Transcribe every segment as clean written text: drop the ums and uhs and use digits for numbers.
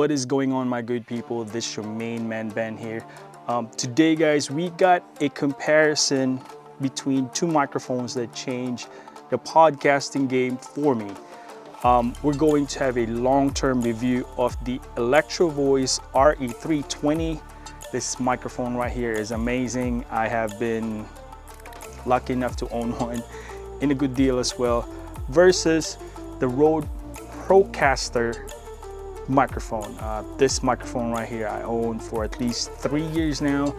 What is going on, my good people? This is your main man Ben here. Today guys, we got a comparison between two microphones that change the podcasting game for me. We're going to have a long-term review of the ElectroVoice RE320. This microphone right here is amazing. I have been lucky enough to own one in a good deal as well, versus the Rode Procaster microphone. This microphone right here I own for at least 3 years now,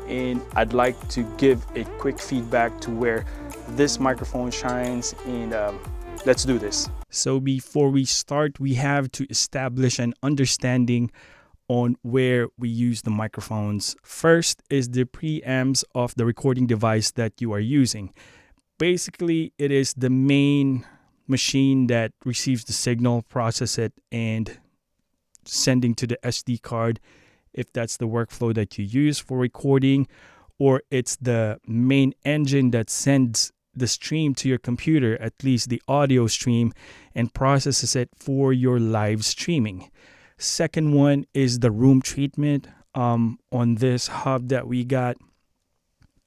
and I'd like to give a quick feedback to where this microphone shines, and let's do this. So before we start, we have to establish an understanding on where we use the microphones. First is the preamps of the recording device that you are using. Basically, it is the main machine that receives the signal, process it, and sending to the SD card if that's the workflow that you use for recording, or it's the main engine that sends the stream to your computer, at least the audio stream, and processes it for your live streaming. Second one is the room treatment. On this hub that we got,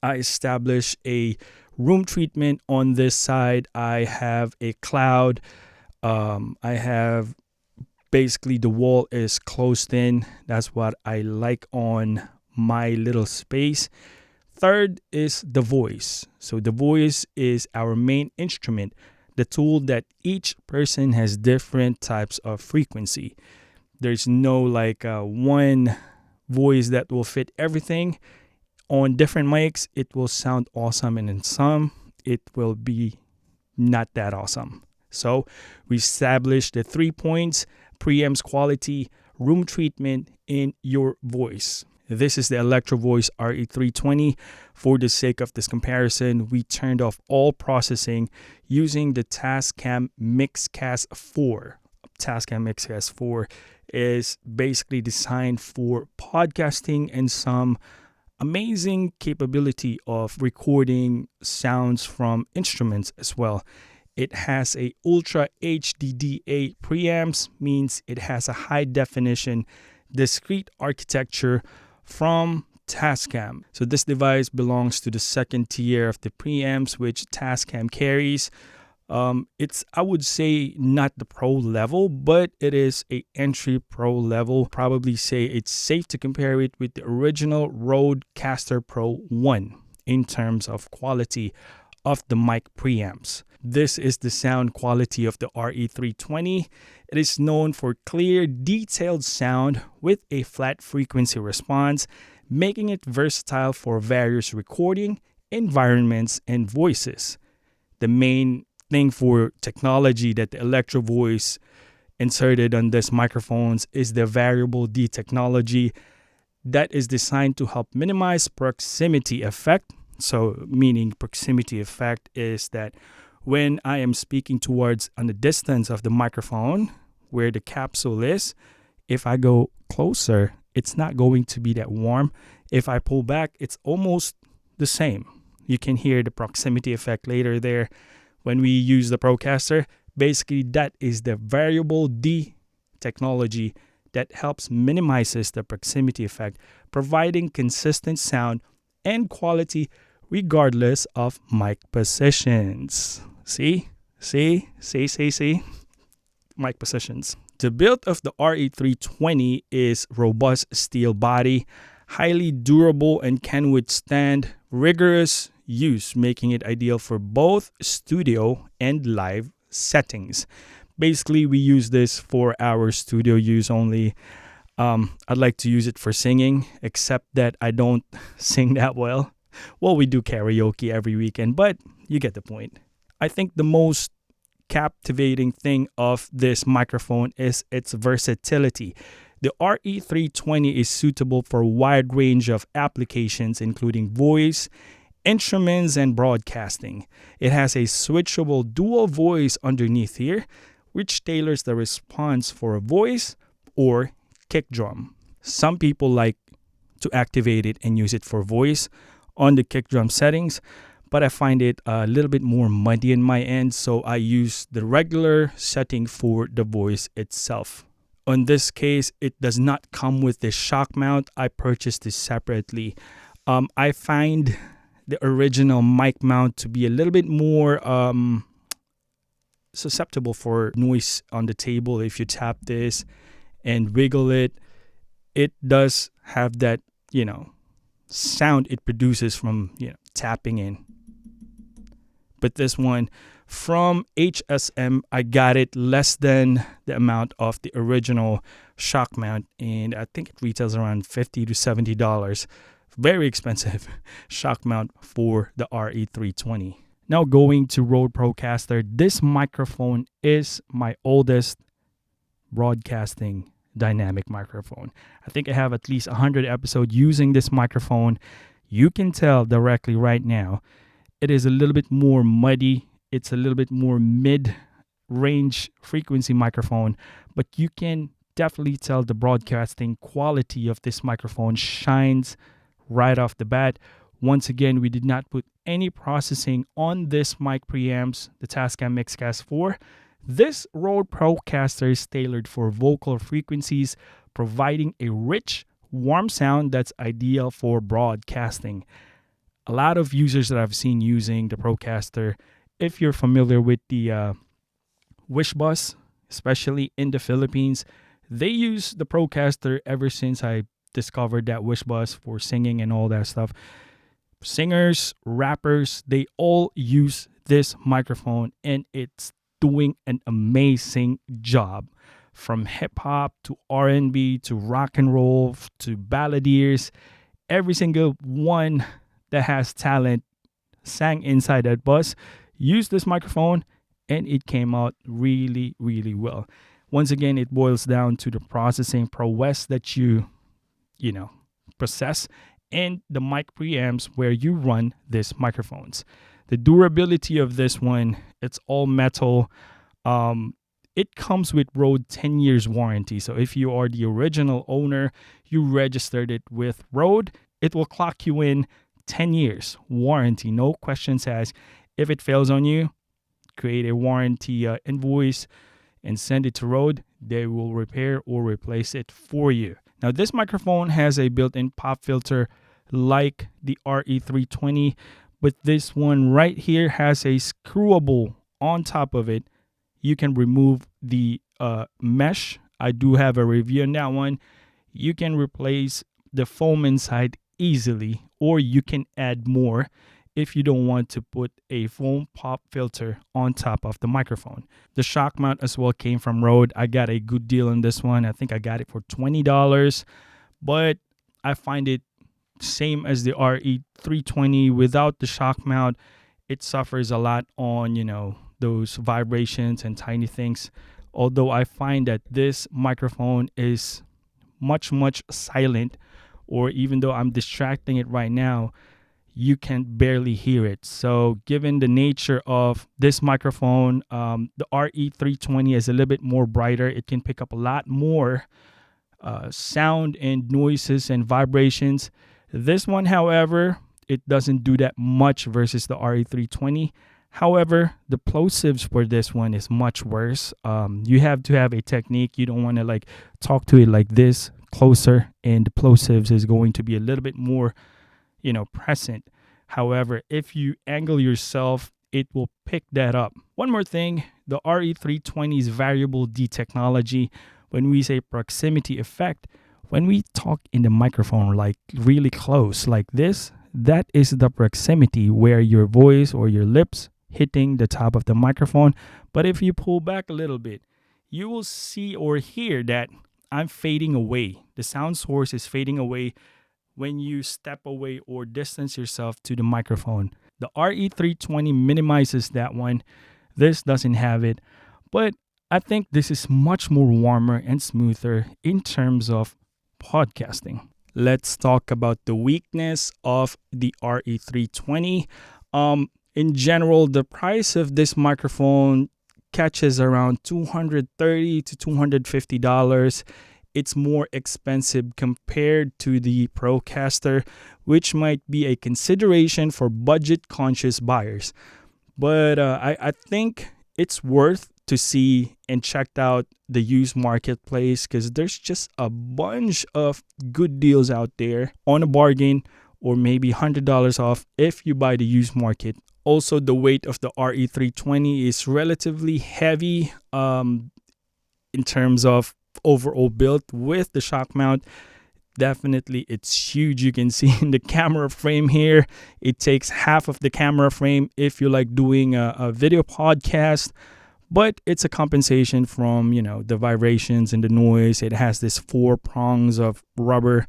I established a room treatment on this side. I have a cloud. I have basically the wall is closed in. That's what I like on my little space. Third is the voice. So the voice is our main instrument, the tool that each person has different types of frequency. There's no one voice that will fit everything. On different mics, it will sound awesome, and in some, it will be not that awesome. So we established the 3 points: preamps quality, room treatment, and your voice. This is the ElectroVoice RE320. For the sake of this comparison, we turned off all processing using the Tascam Mixcast 4. Tascam Mixcast 4 is basically designed for podcasting and some amazing capability of recording sounds from instruments as well. It has a Ultra HDDA preamps, means it has a high definition, discrete architecture from Tascam. So this device belongs to the second tier of the preamps, which Tascam carries. It's, I would say, not the pro level, but it is a entry pro level. Probably say it's safe to compare it with the original Rodecaster Pro 1 in terms of quality of the mic preamps. This is the sound quality of the RE320. It is known for clear, detailed sound with a flat frequency response, making it versatile for various recording environments and voices. The main thing for technology that the ElectroVoice inserted on this microphones is the variable D technology that is designed to help minimize proximity effect. So meaning proximity effect is that when I am speaking towards on the distance of the microphone where the capsule is, if I go closer, it's not going to be that warm. If I pull back, it's almost the same. You can hear the proximity effect later there. When we use the Procaster, basically that is the variable D technology that helps minimizes the proximity effect, providing consistent sound and quality regardless of mic positions. See? Mic positions. The build of the RE320 is robust steel body, highly durable, and can withstand rigorous use, making it ideal for both studio and live settings. Basically, we use this for our studio use only. I'd like to use it for singing, except that I don't sing that well. Well, we do karaoke every weekend, but you get the point. I think the most captivating thing of this microphone is its versatility. The RE320 is suitable for a wide range of applications, including voice, instruments, and broadcasting. It has a switchable dual voice underneath here, which tailors the response for a voice or kick drum. Some people like to activate it and use it for voice on the kick drum settings, but I find it a little bit more muddy in my end, so I use the regular setting for the voice itself. On this case, it does not come with this shock mount. I purchased this separately. I find the original mic mount to be a little bit more susceptible for noise on the table. If you tap this and wiggle it, it does have that, sound it produces from, tapping in. But this one from HSM, I got it less than the amount of the original shock mount, and I think it retails around $50 to $70. Very expensive shock mount for the RE320. Now going to Rode Procaster, this microphone is my oldest broadcasting dynamic microphone. I think I have at least 100 episodes using this microphone. You can tell directly right now, it is a little bit more muddy. It's a little bit more mid-range frequency microphone, but you can definitely tell the broadcasting quality of this microphone shines right off the bat. Once again, we did not put any processing on this mic preamps, the Tascam Mixcast 4. This Rode Procaster is tailored for vocal frequencies, providing a rich, warm sound that's ideal for broadcasting. A lot of users that I've seen using the Procaster, if you're familiar with the Wish Bus, especially in the Philippines, they use the Procaster ever since I discovered that Wish Bus for singing and all that stuff. Singers, rappers, they all use this microphone, and it's doing an amazing job. From hip hop to R&B to rock and roll to balladeers, every single one that has talent sang inside that bus used this microphone, and it came out really, really well. Once again, it boils down to the processing prowess that you possess, and the mic preamps where you run these microphones. The durability of this one, it's all metal. It comes with Rode 10 years warranty. So if you are the original owner, you registered it with Rode, it will clock you in 10 years warranty. No questions asked. If it fails on you, create a warranty invoice and send it to Rode. They will repair or replace it for you. Now, this microphone has a built-in pop filter like the RE320, but this one right here has a screwable on top of it. You can remove the mesh. I do have a review on that one. You can replace the foam inside easily, or you can add more if you don't want to put a foam pop filter on top of the microphone. The shock mount as well came from Rode. I got a good deal on this one. I think I got it for $20, but I find it same as the RE320 without the shock mount. It suffers a lot on, those vibrations and tiny things. Although I find that this microphone is much, much silent, or even though I'm distracting it right now, you can barely hear it. So given the nature of this microphone, the RE320 is a little bit more brighter. It can pick up a lot more sound and noises and vibrations. This one, however, it doesn't do that much versus the RE320. However, the plosives for this one is much worse. You have to have a technique. You don't want to talk to it like this closer, and the plosives is going to be a little bit more present. However, if you angle yourself, it will pick that up. One more thing, the RE320's variable D technology, when we say proximity effect, when we talk in the microphone really close like this, that is the proximity where your voice or your lips hitting the top of the microphone. But if you pull back a little bit, you will see or hear that I'm fading away. The sound source is fading away when you step away or distance yourself to the microphone. The RE320 minimizes that one. This doesn't have it, but I think this is much more warmer and smoother in terms of podcasting. Let's talk about the weakness of the RE320. In general, the price of this microphone catches around $230 to $250. It's more expensive compared to the Procaster, which might be a consideration for budget-conscious buyers. But I think it's worth to see and checked out the used marketplace, because there's just a bunch of good deals out there on a bargain, or maybe $100 off if you buy the used market. Also, the weight of the RE320 is relatively heavy in terms of overall build with the shock mount. Definitely, it's huge. You can see in the camera frame here, it takes half of the camera frame if you like doing a video podcast. But it's a compensation from, the vibrations and the noise. It has this 4 prongs of rubber.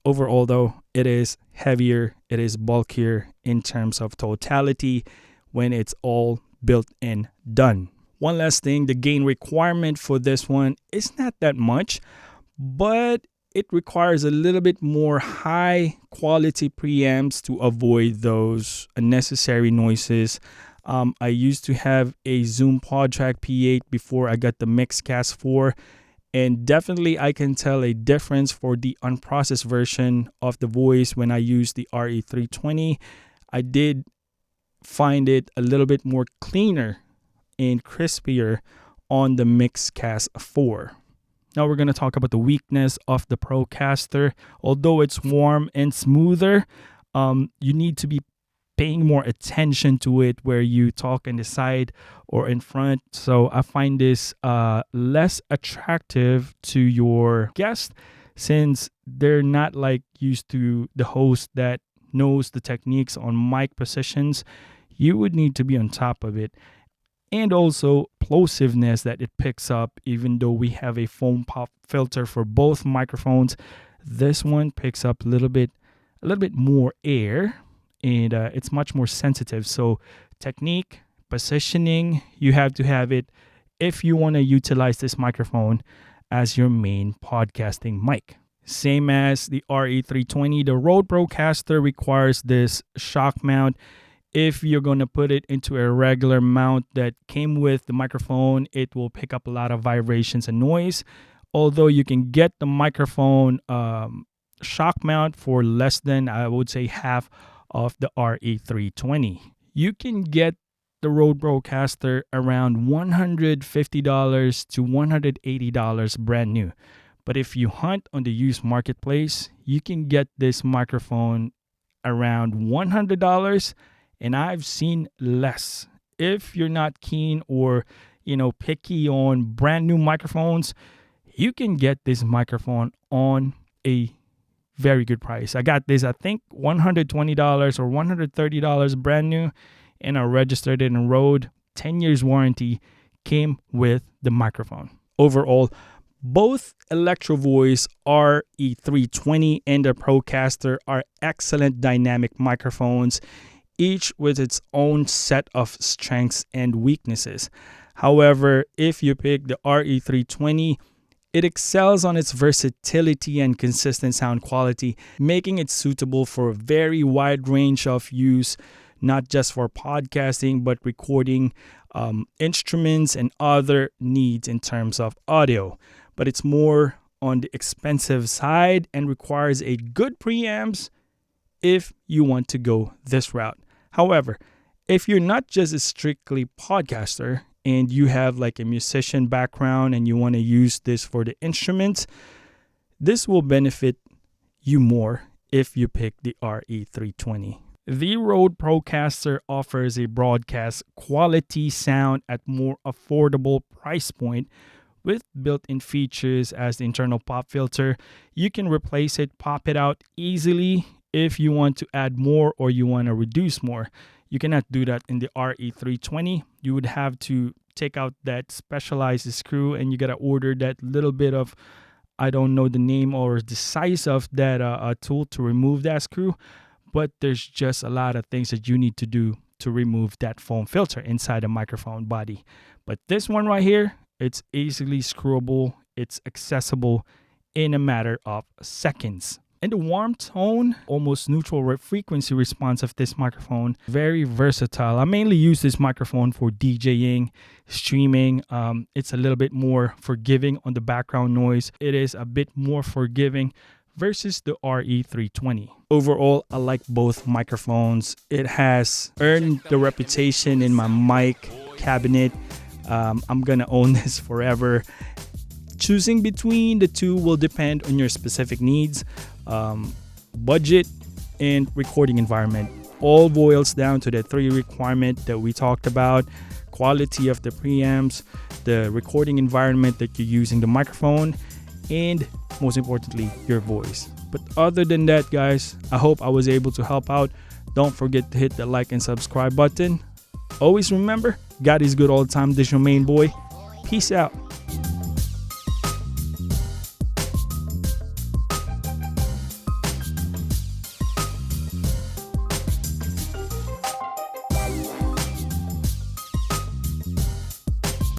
Overall, though, it is heavier. It is bulkier in terms of totality when it's all built and done. One last thing, the gain requirement for this one is not that much, but it requires a little bit more high quality preamps to avoid those unnecessary noises. I used to have a Zoom PodTrack P8 before I got the Mixcast 4, and definitely I can tell a difference for the unprocessed version of the voice when I used the RE320. I did find it a little bit more cleaner and crispier on the Mixcast 4. Now we're going to talk about the weakness of the Procaster. Although it's warm and smoother, you need to be paying more attention to it where you talk in the side or in front. So I find this less attractive to your guest, since they're not like used to the host that knows the techniques on mic positions. You would need to be on top of it. And also plosiveness that it picks up. Even though we have a foam pop filter for both microphones, this one picks up a little bit more air, and it's much more sensitive. So technique, positioning, you have to have it if you want to utilize this microphone as your main podcasting mic. Same as the RE320, the Rode Procaster requires this shock mount. If you're going to put it into a regular mount that came with the microphone, it will pick up a lot of vibrations and noise. Although you can get the microphone shock mount for less than, I would say, half of the RE320. You can get the Rode Procaster around $150 to $180 brand new. But if you hunt on the used marketplace, you can get this microphone around $100. And I've seen less. If you're not keen or, picky on brand new microphones, you can get this microphone on a very good price. I got this, I think, $120 or $130 brand new, and I registered it in Rode. 10 years warranty came with the microphone. Overall, both ElectroVoice RE320 and the Procaster are excellent dynamic microphones, each with its own set of strengths and weaknesses. However, if you pick the RE320, it excels on its versatility and consistent sound quality, making it suitable for a very wide range of use, not just for podcasting, but recording instruments and other needs in terms of audio. But it's more on the expensive side and requires a good preamps if you want to go this route. However, if you're not just a strictly podcaster and you have like a musician background and you want to use this for the instruments, this will benefit you more if you pick the RE320. The Rode Procaster offers a broadcast quality sound at more affordable price point with built-in features as the internal pop filter. You can replace it, pop it out easily if you want to add more or you want to reduce more. You cannot do that in the RE320. You would have to take out that specialized screw, and you got to order that little bit of, I don't know the name or the size of that tool to remove that screw. But there's just a lot of things that you need to do to remove that foam filter inside the microphone body. But this one right here, it's easily screwable. It's accessible in a matter of seconds. And the warm tone, almost neutral frequency response of this microphone, very versatile. I mainly use this microphone for DJing, streaming. It's a little bit more forgiving on the background noise. It is a bit more forgiving versus the RE320. Overall, I like both microphones. It has earned the reputation in my mic cabinet. I'm gonna own this forever. Choosing between the two will depend on your specific needs, budget, and recording environment. All boils down to the three requirements that we talked about: quality of the preamps, the recording environment that you're using the microphone, and most importantly, your voice. But other than that, guys, I hope I was able to help out. Don't forget to hit the like and subscribe button. Always remember, God is good all the time. This is your main boy. Peace out.